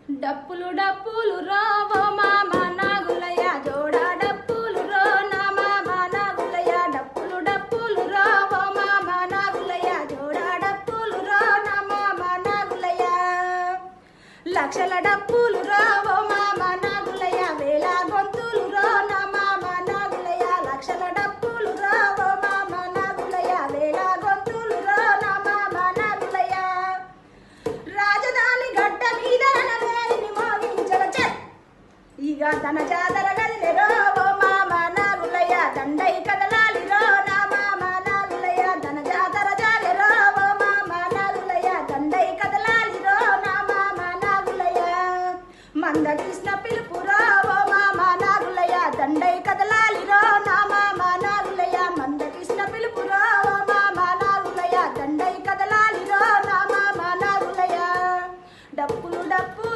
డప్పులు డప్పులు రావో మామ నాగులయ్య జోడా డప్పులు రో నా మామ నాగులయ్య డప్పులు డప్పులు రావో మామ నాగులయ్య జోడా డప్పులు రో నా మామ నాగులయ్య లక్షల డప్పులు రావో మామ నాగులయ్య వేల గొంతులు రో నా మామ నాగులయ్య లక్షల డప్పులు రావో మామ నాగులయ్య వేల గొంతులు రో నా మామ నాగులయ్య రాజధాని గడ్డ మీద ఇక తన జాతర గదిలెరో ఓ మామ నాగులయ్య దండై కదలాలిరో నా మామ నాగులయ్య తన జాతర జాలెరో ఓ మామ నాగులయ్య దండై కదలాలిరో నా మామ నాగులయ్య మందకృష్ణ పిలుపురో ఓ మామ నాగులయ్య దండై కదలాలిరో నా మామ నాగులయ్య మందకృష్ణ పిలుపురో ఓ మామ నాగులయ్య దండై కదలాలిరో నా మామ నాగులయ్య డప్పులు డప్పు